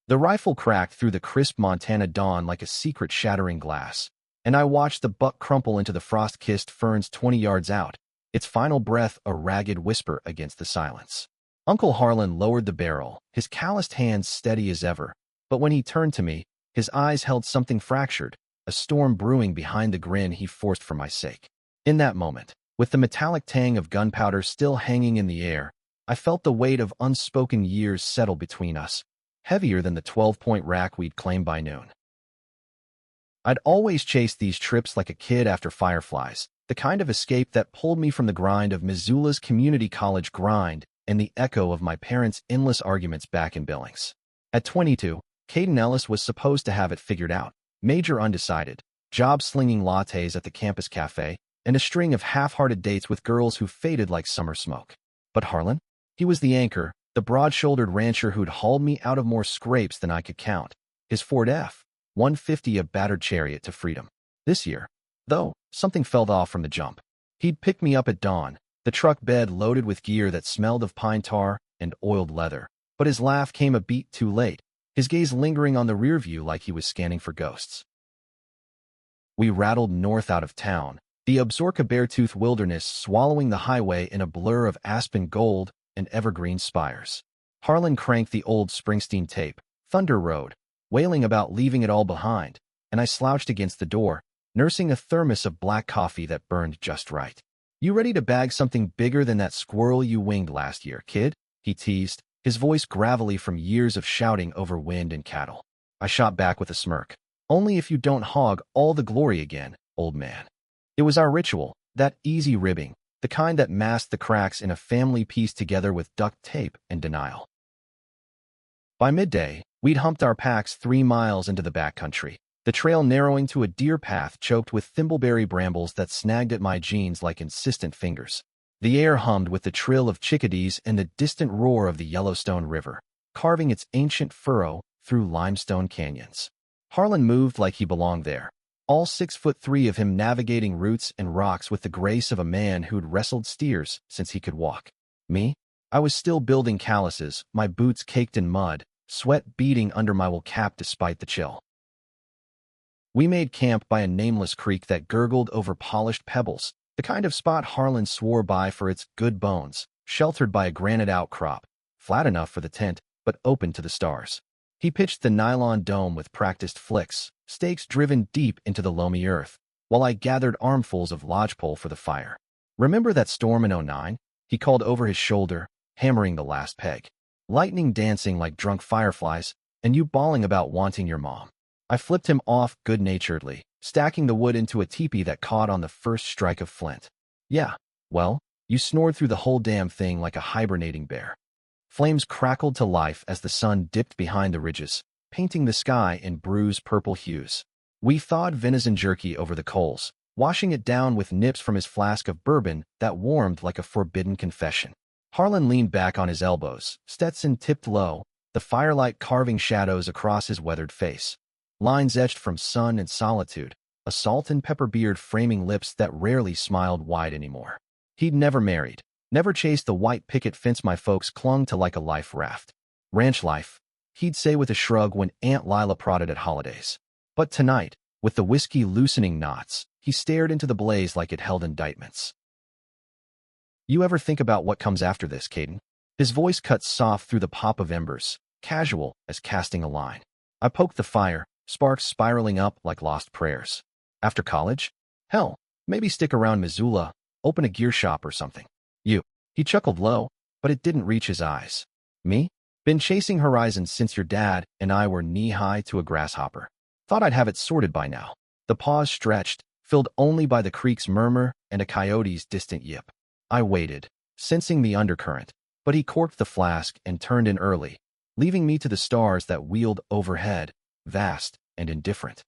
The rifle cracked through the crisp Montana dawn like a secret shattering glass, and I watched the buck crumple into the frost-kissed ferns 20 yards out, its final breath a ragged whisper against the silence. Uncle Harlan lowered the barrel, his calloused hands steady as ever, but when he turned to me, his eyes held something fractured, a storm brewing behind the grin he forced for my sake. In that moment, with the metallic tang of gunpowder still hanging in the air, I felt the weight of unspoken years settle between us, heavier than the 12-point rack we'd claimed by noon. I'd always chased these trips like a kid after fireflies, the kind of escape that pulled me from the grind of Missoula's community college grind and the echo of my parents' endless arguments back in Billings. At 22, Caden Ellis was supposed to have it figured out, major undecided, job-slinging lattes at the campus cafe, and a string of half-hearted dates with girls who faded like summer smoke. But Harlan? He was the anchor, the broad-shouldered rancher who'd hauled me out of more scrapes than I could count, his Ford F-150 a battered chariot to freedom. This year, though, something fell off from the jump. He'd picked me up at dawn, the truck bed loaded with gear that smelled of pine tar and oiled leather, but his laugh came a beat too late, his gaze lingering on the rear view like he was scanning for ghosts. We rattled north out of town, the Absaroka Beartooth wilderness swallowing the highway in a blur of aspen gold and evergreen spires. Harlan cranked the old Springsteen tape, Thunder Road, wailing about leaving it all behind, and I slouched against the door, nursing a thermos of black coffee that burned just right. "You ready to bag something bigger than that squirrel you winged last year, kid?" he teased, his voice gravelly from years of shouting over wind and cattle. I shot back with a smirk. "Only if you don't hog all the glory again, old man." It was our ritual, that easy ribbing, the kind that masked the cracks in a family pieced together with duct tape and denial. By midday, we'd humped our packs 3 miles into the backcountry, the trail narrowing to a deer path choked with thimbleberry brambles that snagged at my jeans like insistent fingers. The air hummed with the trill of chickadees and the distant roar of the Yellowstone River, carving its ancient furrow through limestone canyons. Harlan moved like he belonged there, all 6'3" of him navigating roots and rocks with the grace of a man who'd wrestled steers since he could walk. Me? I was still building calluses, my boots caked in mud, sweat beading under my wool cap despite the chill. We made camp by a nameless creek that gurgled over polished pebbles, the kind of spot Harlan swore by for its good bones, sheltered by a granite outcrop, flat enough for the tent, but open to the stars. He pitched the nylon dome with practiced flicks, stakes driven deep into the loamy earth, while I gathered armfuls of lodgepole for the fire. "Remember that storm in '09? He called over his shoulder, hammering the last peg. "Lightning dancing like drunk fireflies, and you bawling about wanting your mom." I flipped him off good-naturedly, stacking the wood into a teepee that caught on the first strike of flint. "Yeah, well, you snored through the whole damn thing like a hibernating bear." Flames crackled to life as the sun dipped behind the ridges, painting the sky in bruised purple hues. We thawed venison jerky over the coals, washing it down with nips from his flask of bourbon that warmed like a forbidden confession. Harlan leaned back on his elbows, Stetson tipped low, the firelight carving shadows across his weathered face. Lines etched from sun and solitude, a salt and pepper beard framing lips that rarely smiled wide anymore. He'd never married, never chased the white picket fence my folks clung to like a life raft. "Ranch life," he'd say with a shrug when Aunt Lila prodded at holidays. But tonight, with the whiskey loosening knots, he stared into the blaze like it held indictments. "You ever think about what comes after this, Caden?" His voice cut soft through the pop of embers, casual as casting a line. I poked the fire, sparks spiraling up like lost prayers. "After college? Hell, maybe stick around Missoula, open a gear shop or something." "You." He chuckled low, but it didn't reach his eyes. "Me? Been chasing horizons since your dad and I were knee-high to a grasshopper. Thought I'd have it sorted by now." The pause stretched, filled only by the creek's murmur and a coyote's distant yip. I waited, sensing the undercurrent, but he corked the flask and turned in early, leaving me to the stars that wheeled overhead, vast and indifferent.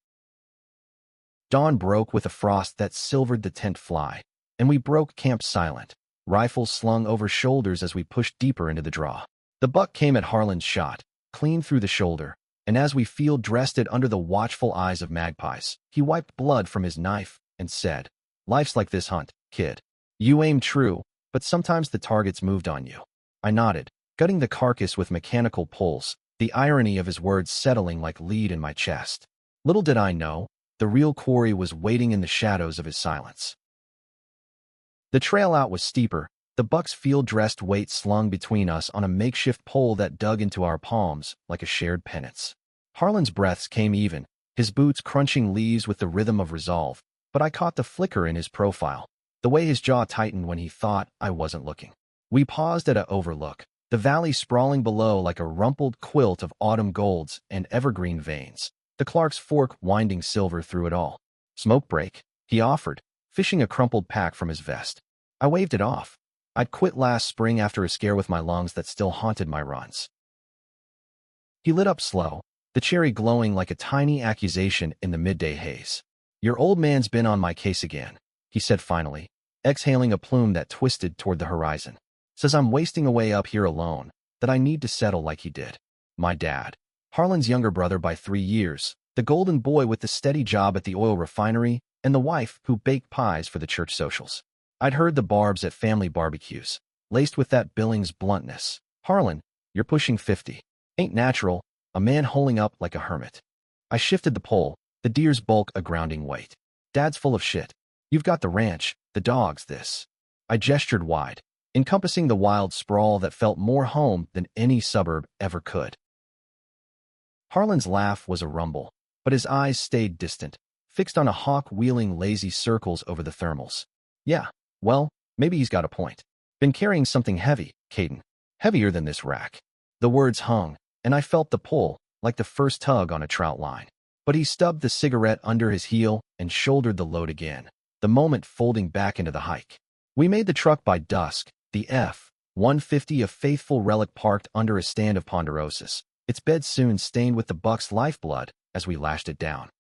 Dawn broke with a frost that silvered the tent fly, and we broke camp silent, rifles slung over shoulders as we pushed deeper into the draw. The buck came at Harlan's shot, clean through the shoulder, and as we field-dressed it under the watchful eyes of magpies, he wiped blood from his knife and said, "Life's like this hunt, kid. You aim true, but sometimes the target's moved on you." I nodded, gutting the carcass with mechanical pulls, the irony of his words settling like lead in my chest. Little did I know, the real quarry was waiting in the shadows of his silence. The trail out was steeper, the buck's field-dressed weight slung between us on a makeshift pole that dug into our palms like a shared penance. Harlan's breaths came even, his boots crunching leaves with the rhythm of resolve, but I caught the flicker in his profile, the way his jaw tightened when he thought I wasn't looking. We paused at a overlook, the valley sprawling below like a rumpled quilt of autumn golds and evergreen veins, the Clark's Fork winding silver through it all. "Smoke break," he offered, fishing a crumpled pack from his vest. I waved it off. I'd quit last spring after a scare with my lungs that still haunted my runs. He lit up slow, the cherry glowing like a tiny accusation in the midday haze. "Your old man's been on my case again," he said finally, exhaling a plume that twisted toward the horizon. "Says I'm wasting away up here alone, that I need to settle like he did. My dad, Harlan's younger brother by 3 years, the golden boy with the steady job at the oil refinery, and the wife who baked pies for the church socials. I'd heard the barbs at family barbecues, laced with that Billings bluntness. 'Harlan, you're pushing 50. Ain't natural,' a man holding up like a hermit." I shifted the pole, the deer's bulk a grounding weight. "Dad's full of shit. You've got the ranch, the dogs, this." I gestured wide, encompassing the wild sprawl that felt more home than any suburb ever could. Harlan's laugh was a rumble, but his eyes stayed distant, fixed on a hawk wheeling lazy circles over the thermals. "Yeah, well, maybe he's got a point. Been carrying something heavy, Caden. Heavier than this rack." The words hung, and I felt the pull, like the first tug on a trout line. But he stubbed the cigarette under his heel and shouldered the load again, the moment folding back into the hike. We made the truck by dusk, the F-150 a faithful relic parked under a stand of ponderosis, its bed soon stained with the buck's lifeblood as we lashed it down.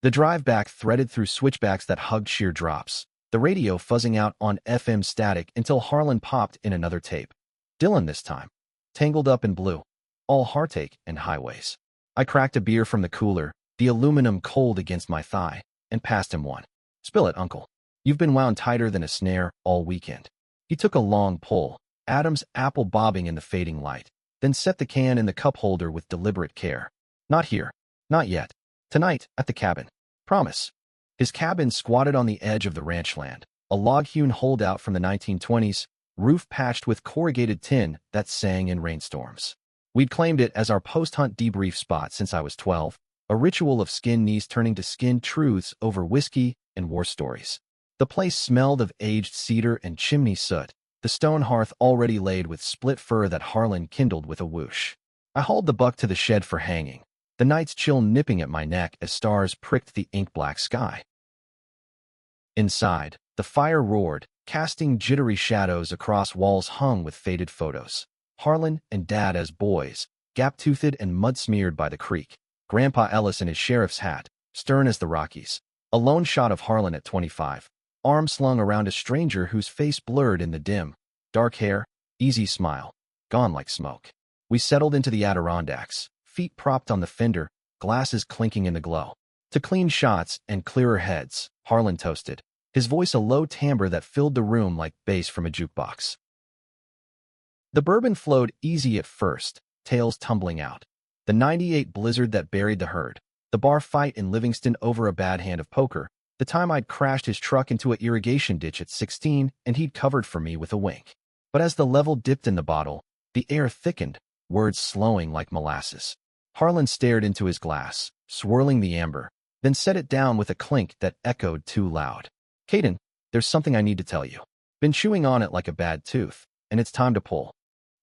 The drive back threaded through switchbacks that hugged sheer drops, the radio fuzzing out on FM static until Harlan popped in another tape. Dylan this time. Tangled Up in Blue. All heartache and highways. I cracked a beer from the cooler, the aluminum cold against my thigh, and passed him one. "Spill it, Uncle. You've been wound tighter than a snare all weekend." He took a long pull, Adam's apple bobbing in the fading light, then set the can in the cup holder with deliberate care. "Not here. Not yet. Tonight, at the cabin. Promise." His cabin squatted on the edge of the ranch land, a log-hewn holdout from the 1920s, roof patched with corrugated tin that sang in rainstorms. We'd claimed it as our post-hunt debrief spot since I was 12, a ritual of skin knees turning to skin truths over whiskey and war stories. The place smelled of aged cedar and chimney soot, the stone hearth already laid with split fir that Harlan kindled with a whoosh. I hauled the buck to the shed for hanging, the night's chill nipping at my neck as stars pricked the ink-black sky. Inside, the fire roared, casting jittery shadows across walls hung with faded photos. Harlan and Dad as boys, gap-toothed and mud-smeared by the creek. Grandpa Ellis in his sheriff's hat, stern as the Rockies. A lone shot of Harlan at 25, arm slung around a stranger whose face blurred in the dim. Dark hair, easy smile, gone like smoke. We settled into the Adirondacks, feet propped on the fender, glasses clinking in the glow. "To clean shots and clearer heads," Harlan toasted, his voice a low timbre that filled the room like bass from a jukebox. The bourbon flowed easy at first, tails tumbling out. The '98 blizzard that buried the herd, the bar fight in Livingston over a bad hand of poker, the time I'd crashed his truck into an irrigation ditch at 16 and he'd covered for me with a wink. But as the level dipped in the bottle, the air thickened, words slowing like molasses. Harlan stared into his glass, swirling the amber, then set it down with a clink that echoed too loud. "Caden, there's something I need to tell you. Been chewing on it like a bad tooth, and it's time to pull."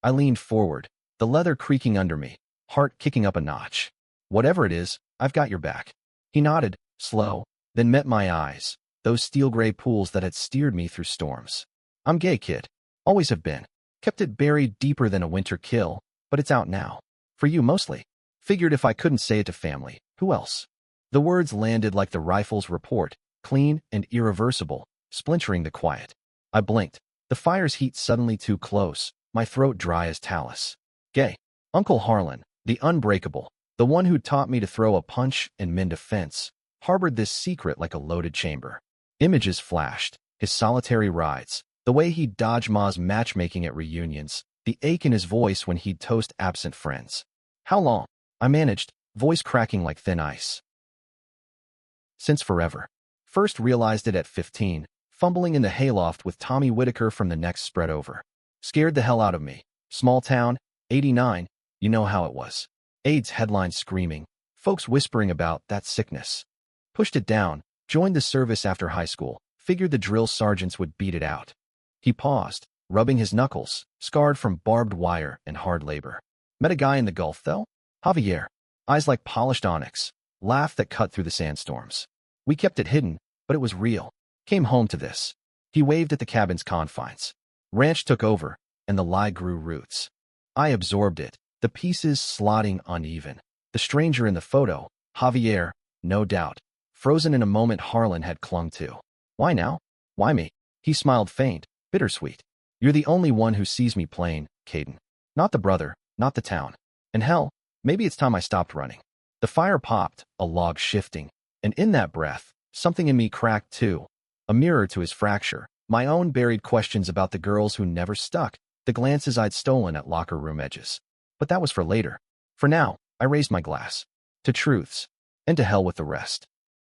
I leaned forward, the leather creaking under me, heart kicking up a notch. "Whatever it is, I've got your back." He nodded, slow, then met my eyes, those steel-gray pools that had steered me through storms. "I'm gay, kid. Always have been. Kept it buried deeper than a winter kill, but it's out now. For you, mostly. Figured if I couldn't say it to family, who else?" The words landed like the rifle's report, clean and irreversible, splintering the quiet. I blinked, the fire's heat suddenly too close, my throat dry as talus. "Gay. Uncle Harlan, the unbreakable, the one who taught me to throw a punch and mend a fence, harbored this secret like a loaded chamber." Images flashed, his solitary rides, the way he'd dodge Ma's matchmaking at reunions, the ache in his voice when he'd toast absent friends. How long? I managed, voice cracking like thin ice. Since forever. First realized it at 15, fumbling in the hayloft with Tommy Whitaker from the next spread over. Scared the hell out of me. Small town, 89, you know how it was. AIDS headlines screaming, folks whispering about that sickness. Pushed it down, joined the service after high school, figured the drill sergeants would beat it out. He paused, rubbing his knuckles, scarred from barbed wire and hard labor. Met a guy in the Gulf, though? Javier. Eyes like polished onyx, laugh that cut through the sandstorms. We kept it hidden, but it was real. Came home to this. He waved at the cabin's confines. Ranch took over, and the lie grew roots. I absorbed it, the pieces slotting uneven. The stranger in the photo, Javier, no doubt. Frozen in a moment Harlan had clung to. Why now? Why me? He smiled faint, bittersweet. You're the only one who sees me plain, Caden. Not the brother, not the town. And hell, maybe it's time I stopped running. The fire popped, a log shifting, and in that breath, something in me cracked too. A mirror to his fracture, my own buried questions about the girls who never stuck, the glances I'd stolen at locker room edges. But that was for later. For now, I raised my glass. To truths. And to hell with the rest.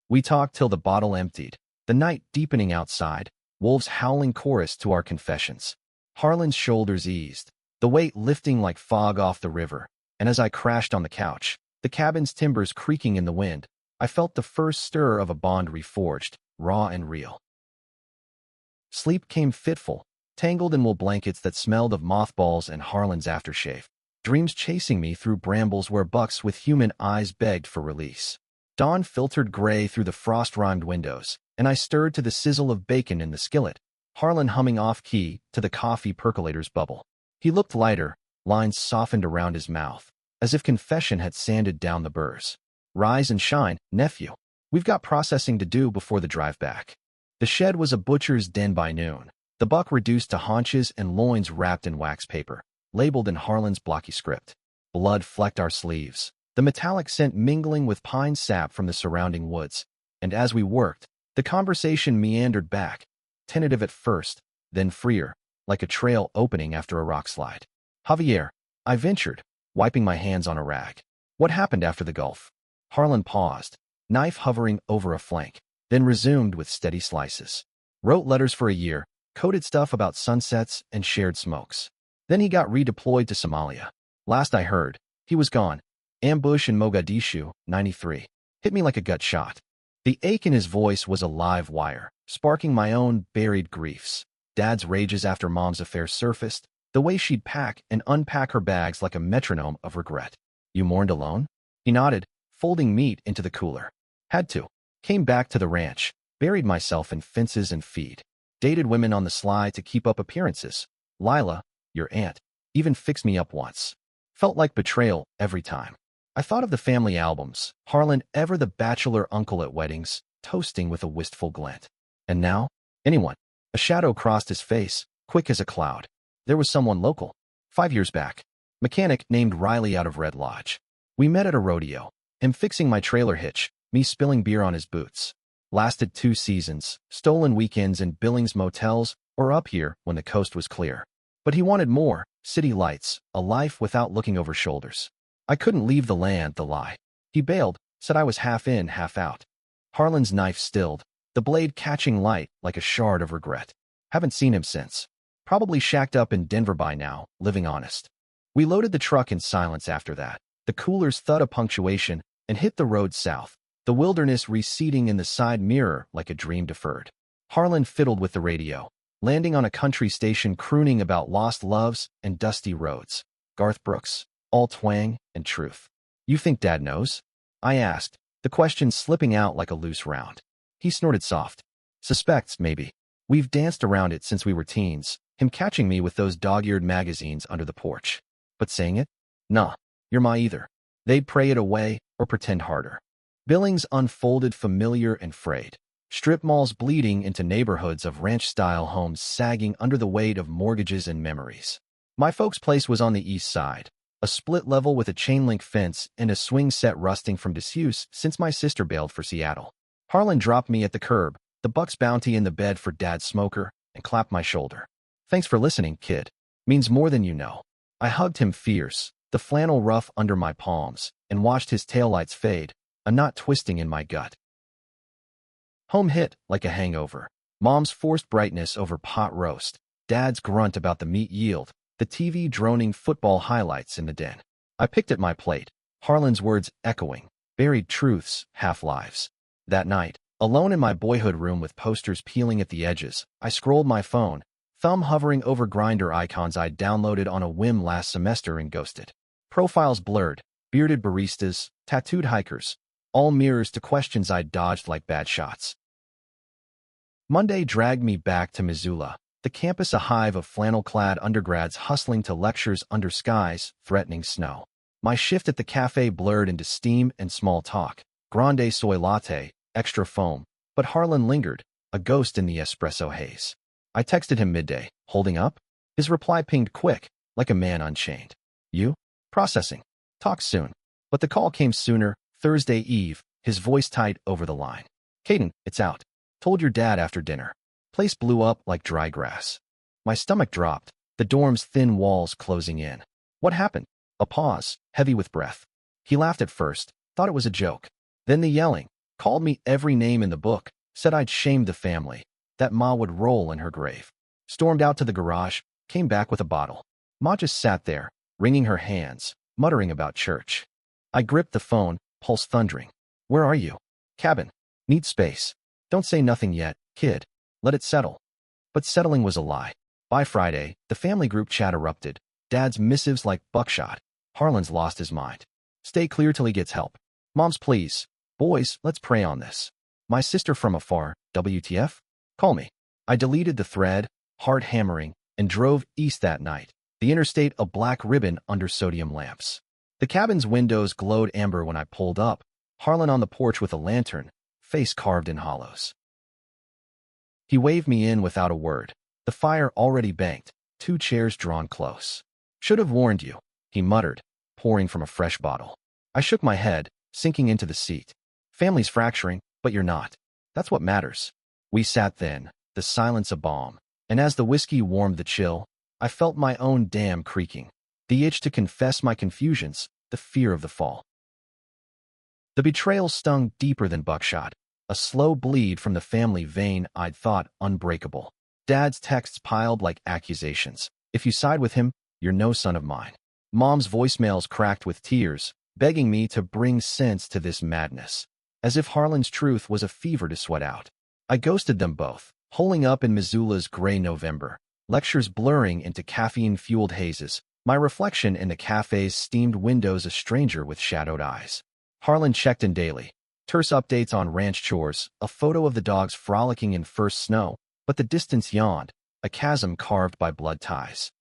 We talked till the bottle emptied, the night deepening outside, wolves howling chorus to our confessions. Harlan's shoulders eased, the weight lifting like fog off the river, and as I crashed on the couch, the cabin's timbers creaking in the wind, I felt the first stir of a bond reforged, raw and real. Sleep came fitful, tangled in wool blankets that smelled of mothballs and Harlan's aftershave. Dreams chasing me through brambles where bucks with human eyes begged for release. Dawn filtered gray through the frost-rimed windows, and I stirred to the sizzle of bacon in the skillet, Harlan humming off-key to the coffee percolator's bubble. He looked lighter, lines softened around his mouth, as if confession had sanded down the burrs. Rise and shine, nephew. We've got processing to do before the drive back. The shed was a butcher's den by noon, the buck reduced to haunches and loins wrapped in wax paper, labeled in Harlan's blocky script. Blood flecked our sleeves, the metallic scent mingling with pine sap from the surrounding woods, and as we worked, the conversation meandered back, tentative at first, then freer, like a trail opening after a rock slide. Javier, I ventured, wiping my hands on a rag. What happened after the Gulf? Harlan paused, knife hovering over a flank, then resumed with steady slices. Wrote letters for a year, coded stuff about sunsets and shared smokes. Then he got redeployed to Somalia. Last I heard, he was gone. Ambush in Mogadishu, 93. Hit me like a gut shot. The ache in his voice was a live wire, sparking my own buried griefs. Dad's rages after Mom's affair surfaced, the way she'd pack and unpack her bags like a metronome of regret. You mourned alone? He nodded, folding meat into the cooler. Had to. Came back to the ranch, buried myself in fences and feed. Dated women on the sly to keep up appearances. Lila, your aunt, even fixed me up once. Felt like betrayal every time. I thought of the family albums, Harlan ever the bachelor uncle at weddings, toasting with a wistful glint. And now? Anyone. A shadow crossed his face, quick as a cloud. There was someone local. 5 years back. Mechanic named Riley out of Red Lodge. We met at a rodeo. Him fixing my trailer hitch, me spilling beer on his boots. Lasted 2 seasons, stolen weekends in Billings motels, or up here when the coast was clear. But he wanted more, city lights, a life without looking over shoulders. I couldn't leave the land, the lie. He bailed, said I was half in, half out. Harlan's knife stilled, the blade catching light like a shard of regret. Haven't seen him since. Probably shacked up in Denver by now, living honest. We loaded the truck in silence after that, the cooler's thud of punctuation, and hit the road south, the wilderness receding in the side mirror like a dream deferred. Harlan fiddled with the radio, landing on a country station crooning about lost loves and dusty roads. Garth Brooks, all twang and truth. You think Dad knows? I asked, the question slipping out like a loose round. He snorted soft. Suspects, maybe. We've danced around it since we were teens, him catching me with those dog-eared magazines under the porch. But saying it? Nah, you're my either. They'd pray it away or pretend harder. Billings unfolded familiar and frayed. Strip malls bleeding into neighborhoods of ranch-style homes sagging under the weight of mortgages and memories. My folks' place was on the east side, a split level with a chain-link fence and a swing set rusting from disuse since my sister bailed for Seattle. Harlan dropped me at the curb, the Buck's bounty in the bed for Dad's smoker, and clapped my shoulder. Thanks for listening, kid. Means more than you know. I hugged him fierce, the flannel rough under my palms, and watched his taillights fade, a knot twisting in my gut. Home hit like a hangover. Mom's forced brightness over pot roast, Dad's grunt about the meat yield, the TV droning football highlights in the den. I picked at my plate, Harlan's words echoing, buried truths, half-lives. That night, alone in my boyhood room with posters peeling at the edges, I scrolled my phone, thumb hovering over Grindr icons I'd downloaded on a whim last semester and ghosted. Profiles blurred, bearded baristas, tattooed hikers, all mirrors to questions I'd dodged like bad shots. Monday dragged me back to Missoula, the campus a hive of flannel-clad undergrads hustling to lectures under skies, threatening snow. My shift at the cafe blurred into steam and small talk, grande soy latte, extra foam, but Harlan lingered, a ghost in the espresso haze. I texted him midday, holding up? His reply pinged quick, like a man unchained. You? Processing. Talk soon. But the call came sooner, Thursday Eve, his voice tight over the line. Caden, it's out. Told your dad after dinner. Place blew up like dry grass. My stomach dropped, the dorm's thin walls closing in. What happened? A pause, heavy with breath. He laughed at first, thought it was a joke. Then the yelling, called me every name in the book, said I'd shamed the family, that Ma would roll in her grave. Stormed out to the garage, came back with a bottle. Ma just sat there, wringing her hands, muttering about church. I gripped the phone, pulse thundering. Where are you? Cabin. Need space. Don't say nothing yet, kid. Let it settle. But settling was a lie. By Friday, the family group chat erupted. Dad's missives like buckshot. Harlan's lost his mind. Stay clear till he gets help. Moms, please. Boys, let's pray on this. My sister from afar, WTF? Call me. I deleted the thread, heart hammering, and drove east that night. The interstate a black ribbon under sodium lamps. The cabin's windows glowed amber when I pulled up. Harlan on the porch with a lantern, face carved in hollows. He waved me in without a word. The fire already banked, 2 chairs drawn close. Should have warned you, he muttered, pouring from a fresh bottle. I shook my head, sinking into the seat. Family's fracturing, but you're not. That's what matters. We sat then, the silence a balm, and as the whiskey warmed the chill, I felt my own dam creaking, the itch to confess my confusions, the fear of the fall. The betrayal stung deeper than buckshot, a slow bleed from the family vein I'd thought unbreakable. Dad's texts piled like accusations. If you side with him, you're no son of mine. Mom's voicemails cracked with tears, begging me to bring sense to this madness, as if Harlan's truth was a fever to sweat out. I ghosted them both, holing up in Missoula's gray November, lectures blurring into caffeine-fueled hazes, my reflection in the cafe's steamed windows a stranger with shadowed eyes. Harlan checked in daily, terse updates on ranch chores, a photo of the dogs frolicking in first snow, but the distance yawned, a chasm carved by blood ties.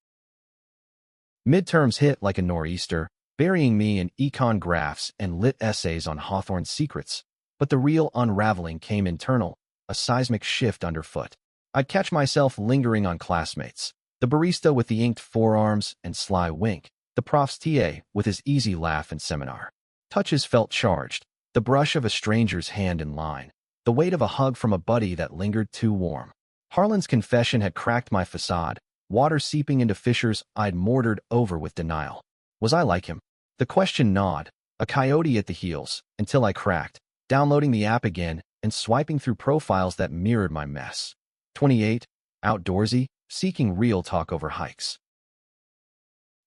Midterms hit like a nor'easter, burying me in econ graphs and lit essays on Hawthorne's secrets, but the real unraveling came internal, a seismic shift underfoot. I'd catch myself lingering on classmates, the barista with the inked forearms and sly wink, the prof's TA with his easy laugh and seminar. Touches felt charged, the brush of a stranger's hand in line, the weight of a hug from a buddy that lingered too warm. Harlan's confession had cracked my facade, water seeping into fissures I'd mortared over with denial. Was I like him? The question gnawed, a coyote at the heels, until I cracked, downloading the app again and swiping through profiles that mirrored my mess. 28, outdoorsy, seeking real talk over hikes.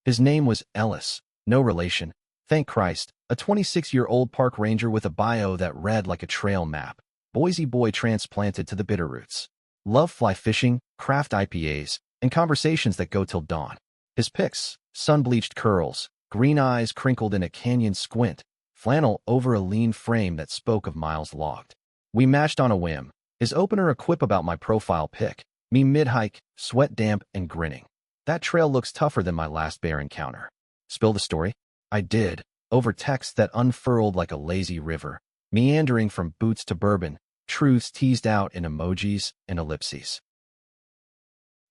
His name was Ellis, no relation, thank Christ, a 26-year-old park ranger with a bio that read like a trail map, Boise boy transplanted to the Bitterroots. Love fly fishing, craft IPAs, and conversations that go till dawn. His pics, sun-bleached curls, green eyes crinkled in a canyon squint, flannel over a lean frame that spoke of miles logged. We matched on a whim, his opener a quip about my profile pic, me mid-hike, sweat damp and grinning. That trail looks tougher than my last bear encounter. Spill the story? I did, over text that unfurled like a lazy river, meandering from boots to bourbon, truths teased out in emojis and ellipses.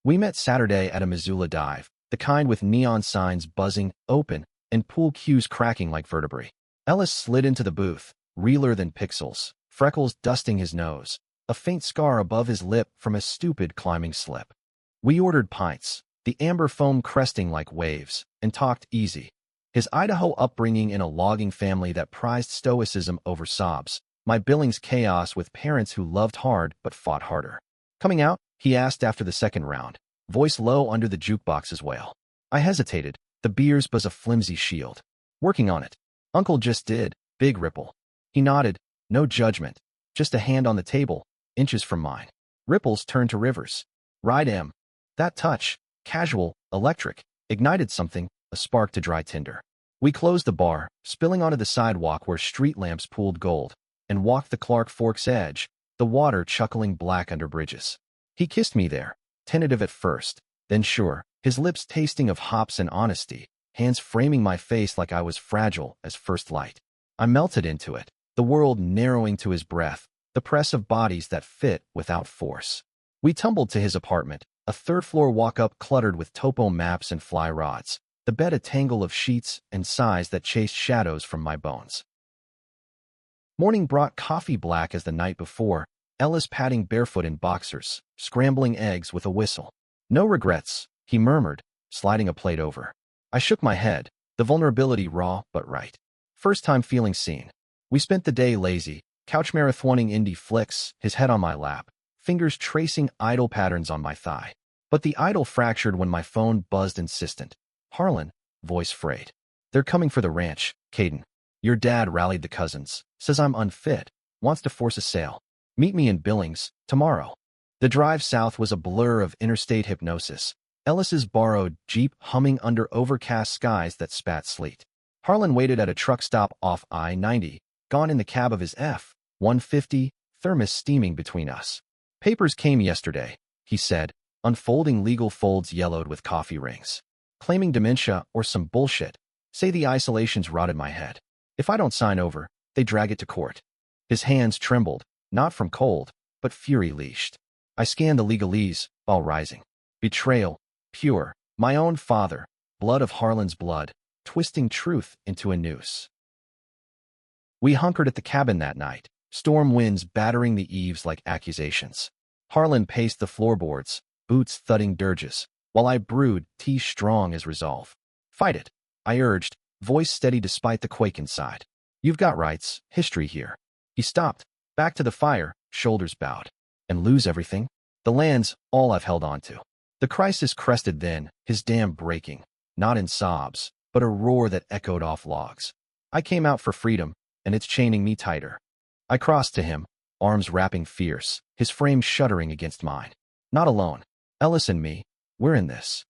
We met Saturday at a Missoula dive, the kind with neon signs buzzing, open, and pool cues cracking like vertebrae. Ellis slid into the booth, realer than pixels, freckles dusting his nose, a faint scar above his lip from a stupid climbing slip. We ordered pints, the amber foam cresting like waves, and talked easy. His Idaho upbringing in a logging family that prized stoicism over sobs, my Billings chaos with parents who loved hard but fought harder. Coming out? He asked after the second round, voice low under the jukebox's wail. I hesitated, the beers but a flimsy shield. Working on it. Uncle just did, big ripple. He nodded, no judgment, just a hand on the table, inches from mine. Ripples turned to rivers. Ride M. That touch, casual, electric, ignited something, a spark to dry tinder. We closed the bar, spilling onto the sidewalk where street lamps pooled gold, and walked the Clark Fork's edge, the water chuckling black under bridges. He kissed me there, tentative at first, then sure, his lips tasting of hops and honesty, hands framing my face like I was fragile as first light. I melted into it, the world narrowing to his breath, the press of bodies that fit without force. We tumbled to his apartment, a third-floor walk-up cluttered with topo maps and fly rods, the bed a tangle of sheets and sighs that chased shadows from my bones. Morning brought coffee black as the night before, Ellis padding barefoot in boxers, scrambling eggs with a whistle. No regrets, he murmured, sliding a plate over. I shook my head, the vulnerability raw but right. First time feeling seen. We spent the day lazy, couch marathoning indie flicks, his head on my lap, fingers tracing idle patterns on my thigh. But the idle fractured when my phone buzzed insistent. Harlan, voice frayed. They're coming for the ranch, Caden. Your dad rallied the cousins, says I'm unfit, wants to force a sale. Meet me in Billings, tomorrow. The drive south was a blur of interstate hypnosis, Ellis's borrowed Jeep humming under overcast skies that spat sleet. Harlan waited at a truck stop off I-90, gone in the cab of his F-150, thermos steaming between us. Papers came yesterday, he said, unfolding legal folds yellowed with coffee rings. Claiming dementia or some bullshit. Say the isolations rotted my head. If I don't sign over, they drag it to court. His hands trembled, not from cold, but fury leashed. I scanned the legalese, while rising. Betrayal, pure, my own father, blood of Harlan's blood, twisting truth into a noose. We hunkered at the cabin that night, storm winds battering the eaves like accusations. Harlan paced the floorboards, boots thudding dirges, while I brewed tea strong as resolve. Fight it, I urged, voice steady despite the quake inside. You've got rights, history here. He stopped, back to the fire, shoulders bowed. And lose everything? The land's all I've held on to. The crisis crested then, his dam breaking, not in sobs, but a roar that echoed off logs. I came out for freedom, and it's chaining me tighter. I crossed to him, arms wrapping fierce, his frame shuddering against mine. Not alone. Ellis and me, we're in this.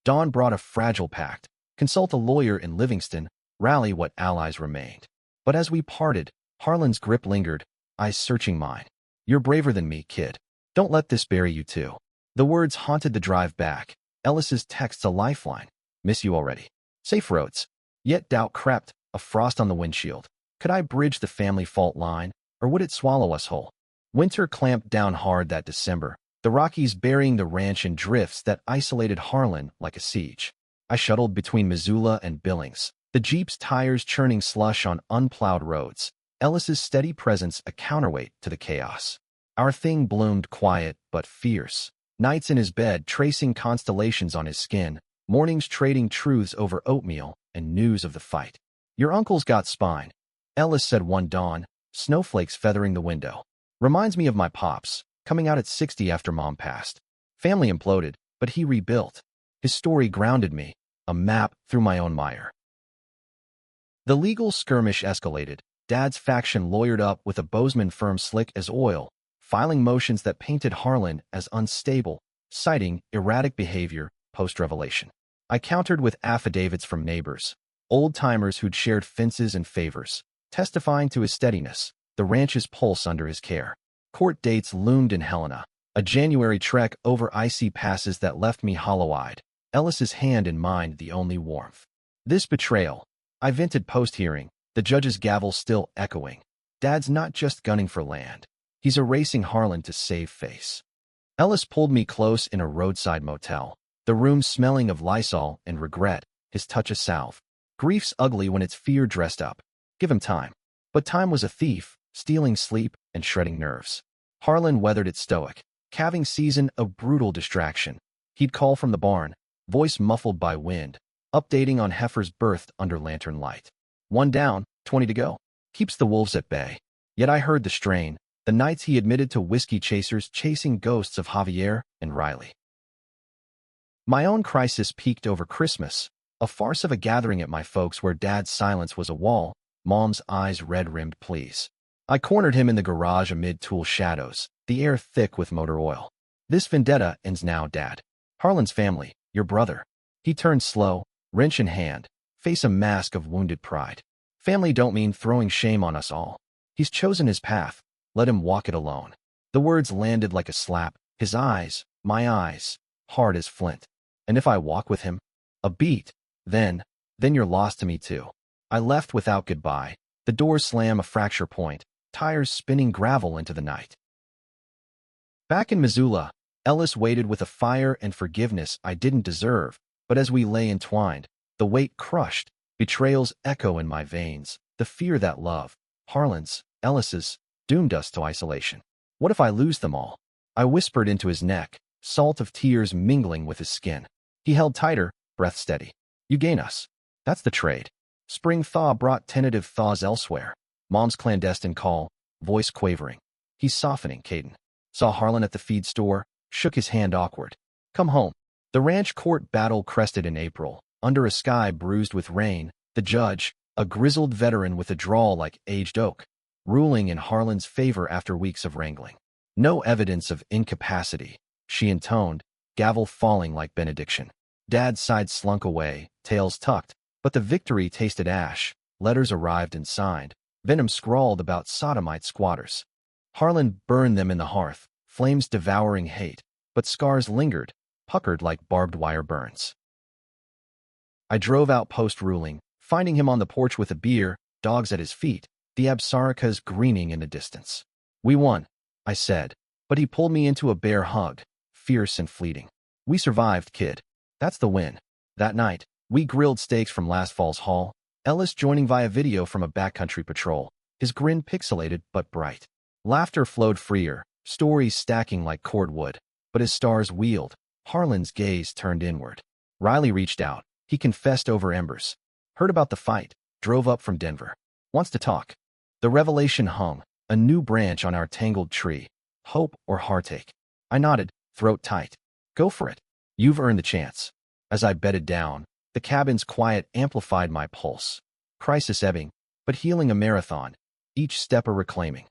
Dawn brought a fragile pact. Consult a lawyer in Livingston, rally what allies remained. But as we parted, Harlan's grip lingered, eyes searching mine. You're braver than me, kid. Don't let this bury you too. The words haunted the drive back. Ellis's texts a lifeline. Miss you already. Safe roads. Yet doubt crept, a frost on the windshield. Could I bridge the family fault line, or would it swallow us whole? Winter clamped down hard that December, the Rockies burying the ranch in drifts that isolated Harlan like a siege. I shuttled between Missoula and Billings, the Jeep's tires churning slush on unplowed roads, Ellis's steady presence a counterweight to the chaos. Our thing bloomed quiet but fierce, nights in his bed tracing constellations on his skin, mornings trading truths over oatmeal and news of the fight. Your uncle's got spine, Ellis said one dawn, snowflakes feathering the window. Reminds me of my pops, coming out at 60 after Mom passed. Family imploded, but he rebuilt. His story grounded me, a map through my own mire. The legal skirmish escalated, Dad's faction lawyered up with a Bozeman firm slick as oil, filing motions that painted Harlan as unstable, citing erratic behavior post-revelation. I countered with affidavits from neighbors, old-timers who'd shared fences and favors, testifying to his steadiness, the ranch's pulse under his care. Court dates loomed in Helena, a January trek over icy passes that left me hollow-eyed, Ellis's hand in mine the only warmth. This betrayal, I vented post-hearing, the judge's gavel still echoing. Dad's not just gunning for land. He's erasing Harlan to save face. Ellis pulled me close in a roadside motel, the room smelling of Lysol and regret, his touch a salve. Grief's ugly when it's fear dressed up. Give him time. But time was a thief, stealing sleep and shredding nerves. Harlan weathered it stoic, calving season a brutal distraction. He'd call from the barn, voice muffled by wind, updating on heifers birthed under lantern light. 1 down, 20 to go. Keeps the wolves at bay. Yet I heard the strain, the nights he admitted to whiskey chasers chasing ghosts of Javier and Riley. My own crisis peaked over Christmas, a farce of a gathering at my folks where Dad's silence was a wall, Mom's eyes red-rimmed please. I cornered him in the garage amid tool shadows, the air thick with motor oil. This vendetta ends now, Dad. Harlan's family, your brother. He turned slow, wrench in hand, face a mask of wounded pride. Family don't mean throwing shame on us all. He's chosen his path. Let him walk it alone. The words landed like a slap, his eyes, my eyes, hard as flint. And if I walk with him? A beat. Then you're lost to me too. I left without goodbye. The doors slam a fracture point, tires spinning gravel into the night. Back in Missoula, Ellis waited with a fire and forgiveness I didn't deserve, but as we lay entwined, the weight crushed, betrayals echo in my veins, the fear that love, Harlan's, Ellis's, doomed us to isolation. What if I lose them all? I whispered into his neck, salt of tears mingling with his skin. He held tighter, breath steady. You gain us. That's the trade. Spring thaw brought tentative thaws elsewhere. Mom's clandestine call, voice quavering. He's softening, Caden. Saw Harlan at the feed store, shook his hand awkward. Come home. The ranch court battle crested in April. Under a sky bruised with rain, the judge, a grizzled veteran with a drawl like aged oak, ruling in Harlan's favor after weeks of wrangling. No evidence of incapacity, she intoned, gavel falling like benediction. Dad's side slunk away, tails tucked, but the victory tasted ash. Letters arrived and signed, venom scrawled about sodomite squatters. Harlan burned them in the hearth, flames devouring hate, but scars lingered, puckered like barbed wire burns. I drove out post-ruling, finding him on the porch with a beer, dogs at his feet, the Absaricas greening in the distance. We won, I said, but he pulled me into a bear hug, fierce and fleeting. We survived, kid. That's the win. That night, we grilled steaks from last fall's haul, Ellis joining via video from a backcountry patrol, his grin pixelated but bright. Laughter flowed freer, stories stacking like cordwood, but as stars wheeled, Harlan's gaze turned inward. Riley reached out. He confessed over embers. Heard about the fight, drove up from Denver. Wants to talk. The revelation hung, a new branch on our tangled tree. Hope or heartache? I nodded, throat tight. Go for it. You've earned the chance. As I bedded down, the cabin's quiet amplified my pulse. Crisis ebbing, but healing a marathon, each step a reclaiming.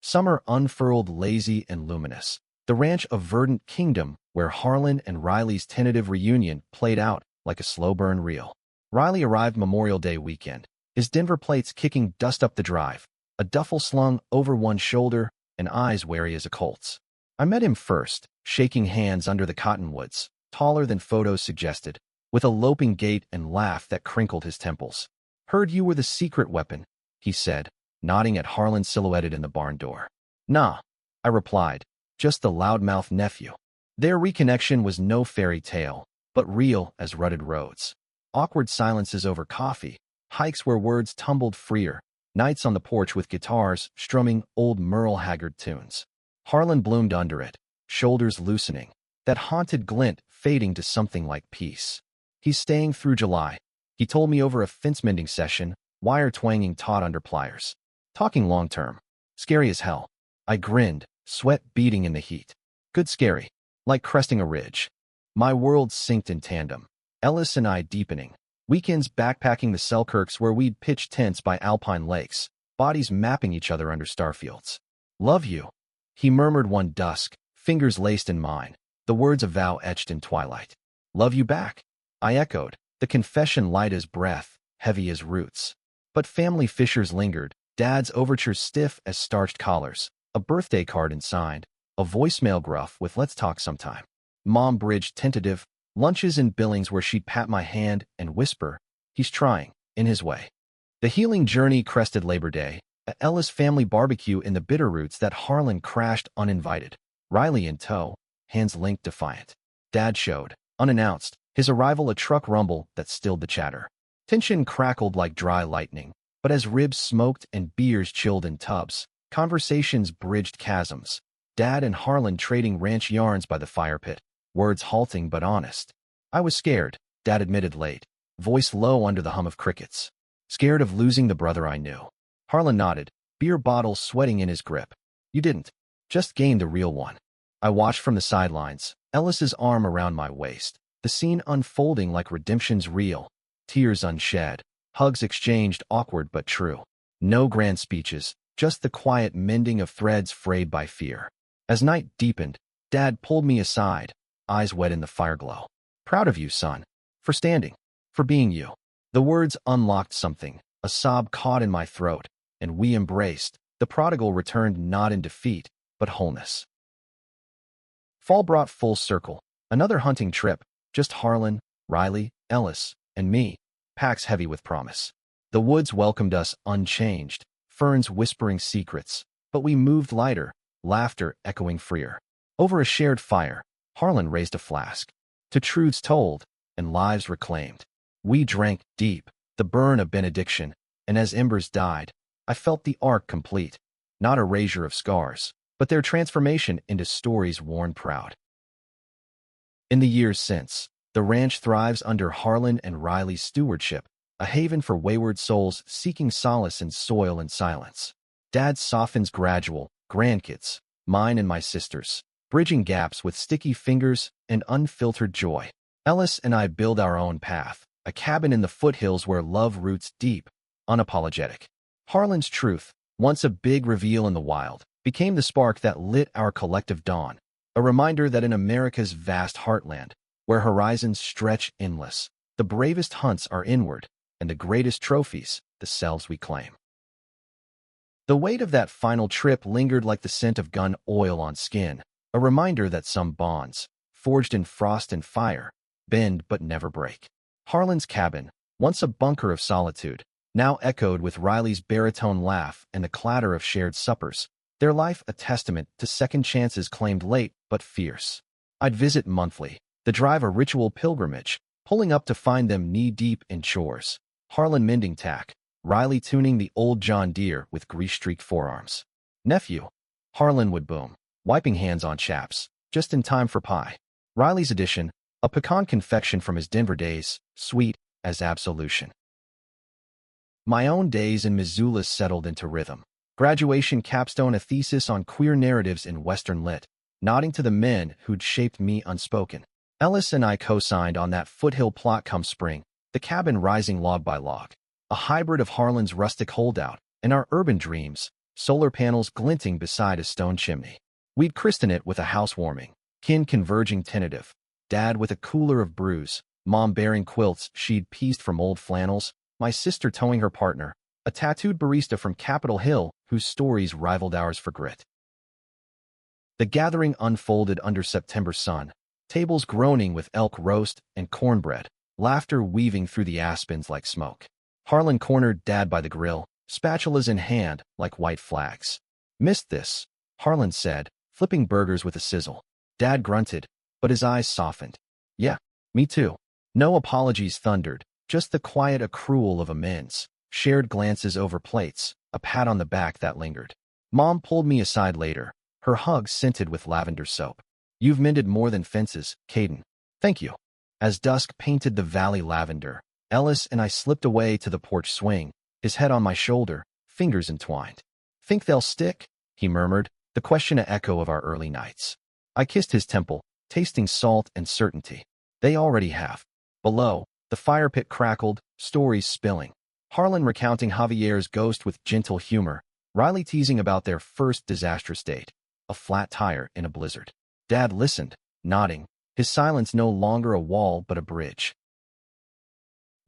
Summer unfurled lazy and luminous. The ranch a verdant kingdom where Harlan and Riley's tentative reunion played out like a slow-burn reel. Riley arrived Memorial Day weekend, his Denver plates kicking dust up the drive, a duffel slung over one shoulder and eyes wary as a colt's. I met him first, shaking hands under the cottonwoods, taller than photos suggested, with a loping gait and laugh that crinkled his temples. Heard you were the secret weapon, he said, nodding at Harlan silhouetted in the barn door. Nah, I replied, just the loudmouth nephew. Their reconnection was no fairy tale, but real as rutted roads. Awkward silences over coffee, hikes where words tumbled freer, nights on the porch with guitars strumming old Merle Haggard tunes. Harlan bloomed under it, shoulders loosening, that haunted glint fading to something like peace. He's staying through July, he told me over a fence-mending session, wire twanging taut under pliers. Talking long-term. Scary as hell. I grinned, sweat beading in the heat. Good scary. Like cresting a ridge. My world synced in tandem. Ellis and I deepening. Weekends backpacking the Selkirks where we'd pitch tents by alpine lakes, bodies mapping each other under starfields. Love you. He murmured one dusk, fingers laced in mine, the words a vow etched in twilight. Love you back. I echoed, the confession light as breath, heavy as roots. But family fissures lingered, Dad's overture stiff as starched collars, a birthday card unsigned, a voicemail gruff with let's talk sometime. Mom bridged tentative, lunches in Billings where she'd pat my hand and whisper, he's trying, in his way. The healing journey crested Labor Day, a Ellis family barbecue in the Bitterroots that Harlan crashed uninvited. Riley in tow, hands linked defiant. Dad showed, unannounced, his arrival a truck rumble that stilled the chatter. Tension crackled like dry lightning, but as ribs smoked and beers chilled in tubs, conversations bridged chasms. Dad and Harlan trading ranch yarns by the fire pit. words halting but honest. I was scared, Dad admitted late, voice low under the hum of crickets. Scared of losing the brother I knew. Harlan nodded, beer bottle sweating in his grip. You didn't. Just gained the real one. I watched from the sidelines, Ellis's arm around my waist, the scene unfolding like redemption's real, tears unshed, hugs exchanged awkward but true. No grand speeches, just the quiet mending of threads frayed by fear. As night deepened, Dad pulled me aside, eyes wet in the fireglow. Proud of you, son. For standing. For being you. The words unlocked something, a sob caught in my throat, and we embraced. The prodigal returned not in defeat, but wholeness. Fall brought full circle. Another hunting trip, just Harlan, Riley, Ellis, and me, packs heavy with promise. The woods welcomed us unchanged, ferns whispering secrets, but we moved lighter, laughter echoing freer. Over a shared fire, Harlan raised a flask. To truths told, and lives reclaimed. We drank deep, the burn of benediction, and as embers died, I felt the arc complete, not erasure of scars, but their transformation into stories worn proud. In the years since, the ranch thrives under Harlan and Riley's stewardship, a haven for wayward souls seeking solace in soil and silence. Dad softens gradual, grandkids, mine and my sister's, bridging gaps with sticky fingers and unfiltered joy. Ellis and I build our own path, a cabin in the foothills where love roots deep, unapologetic. Harlan's truth, once a big reveal in the wild, became the spark that lit our collective dawn, a reminder that in America's vast heartland, where horizons stretch endless, the bravest hunts are inward, and the greatest trophies, the selves we claim. The weight of that final trip lingered like the scent of gun oil on skin, a reminder that some bonds, forged in frost and fire, bend but never break. Harlan's cabin, once a bunker of solitude, now echoed with Riley's baritone laugh and the clatter of shared suppers, their life a testament to second chances claimed late but fierce. I'd visit monthly, the drive a ritual pilgrimage, pulling up to find them knee-deep in chores. Harlan mending tack, Riley tuning the old John Deere with grease-streaked forearms. Nephew, Harlan would boom, wiping hands on chaps, just in time for pie. Riley's addition, a pecan confection from his Denver days, sweet as absolution. My own days in Missoula settled into rhythm. Graduation capstone, a thesis on queer narratives in Western lit, nodding to the men who'd shaped me unspoken. Ellis and I co-signed on that foothill plot come spring, the cabin rising log by log, a hybrid of Harlan's rustic holdout and our urban dreams, solar panels glinting beside a stone chimney. We'd christen it with a housewarming, kin converging tentative, Dad with a cooler of brews, Mom bearing quilts she'd pieced from old flannels, my sister towing her partner, a tattooed barista from Capitol Hill whose stories rivaled ours for grit. The gathering unfolded under September sun, tables groaning with elk roast and cornbread, laughter weaving through the aspens like smoke. Harlan cornered Dad by the grill, spatulas in hand like white flags. Missed this, Harlan said, flipping burgers with a sizzle. Dad grunted, but his eyes softened. Yeah, me too. No apologies thundered, just the quiet accrual of amends, shared glances over plates, a pat on the back that lingered. Mom pulled me aside later, her hug scented with lavender soap. You've mended more than fences, Caden. Thank you. As dusk painted the valley lavender, Ellis and I slipped away to the porch swing, his head on my shoulder, fingers entwined. Think they'll stick? He murmured, the question an echo of our early nights. I kissed his temple, tasting salt and certainty. They already have. Below, the fire pit crackled, stories spilling. Harlan recounting Javier's ghost with gentle humor, Riley teasing about their first disastrous date, a flat tire in a blizzard. Dad listened, nodding, his silence no longer a wall but a bridge.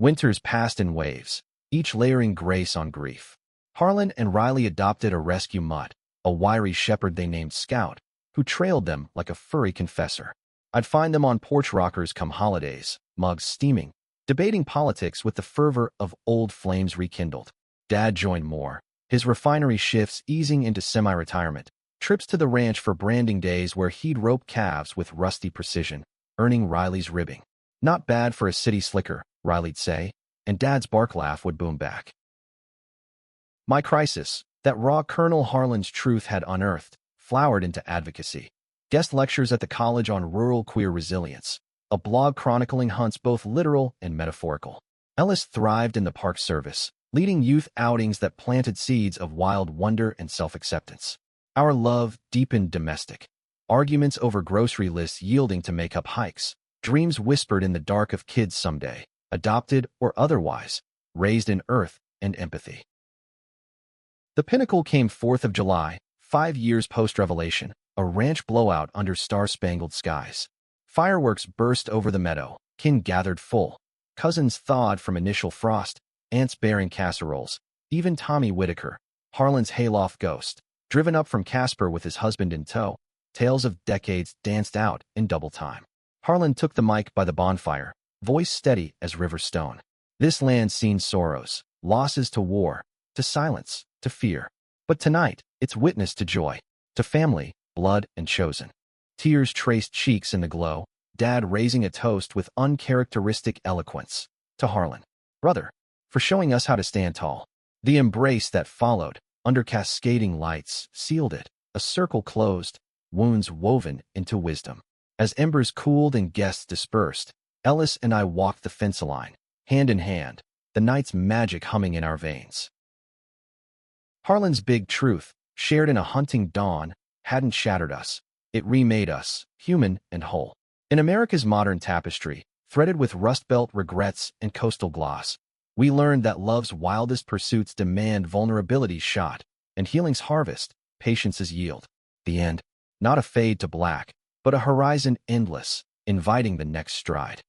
Winters passed in waves, each layering grace on grief. Harlan and Riley adopted a rescue mutt, a wiry shepherd they named Scout, who trailed them like a furry confessor. I'd find them on porch rockers come holidays, mugs steaming, debating politics with the fervor of old flames rekindled. Dad joined more, his refinery shifts easing into semi-retirement, trips to the ranch for branding days where he'd rope calves with rusty precision, earning Riley's ribbing. Not bad for a city slicker, Riley'd say, and Dad's bark laugh would boom back. My crisis, that raw kernel Harlan's truth had unearthed, flowered into advocacy. guest lectures at the college on rural queer resilience, a blog chronicling hunts both literal and metaphorical. Ellis thrived in the park service, leading youth outings that planted seeds of wild wonder and self-acceptance. Our love deepened domestic. Arguments over grocery lists yielding to make-up hikes, dreams whispered in the dark of kids someday, adopted or otherwise, raised in earth and empathy. The pinnacle came 4th of July, 5 years post-revelation, a ranch blowout under star-spangled skies. Fireworks burst over the meadow, kin gathered full, cousins thawed from initial frost, aunts bearing casseroles, even Tommy Whitaker, Harlan's hayloft ghost, driven up from Casper with his husband in tow, tales of decades danced out in double time. Harlan took the mic by the bonfire, voice steady as river stone. This land's seen sorrows, losses to war, to silence, to fear. But tonight, it's witness to joy, to family, blood, and chosen. Tears traced cheeks in the glow, Dad raising a toast with uncharacteristic eloquence. To Harlan, brother, for showing us how to stand tall. The embrace that followed, under cascading lights, sealed it, a circle closed, wounds woven into wisdom. As embers cooled and guests dispersed, Ellis and I walked the fence line, hand in hand, the night's magic humming in our veins. Harlan's big truth, shared in a hunting dawn, hadn't shattered us. It remade us, human and whole. In America's modern tapestry, threaded with Rust Belt regrets and coastal gloss, we learned that love's wildest pursuits demand vulnerability's shot, and healing's harvest, patience's yield. The end, not a fade to black, but a horizon endless, inviting the next stride.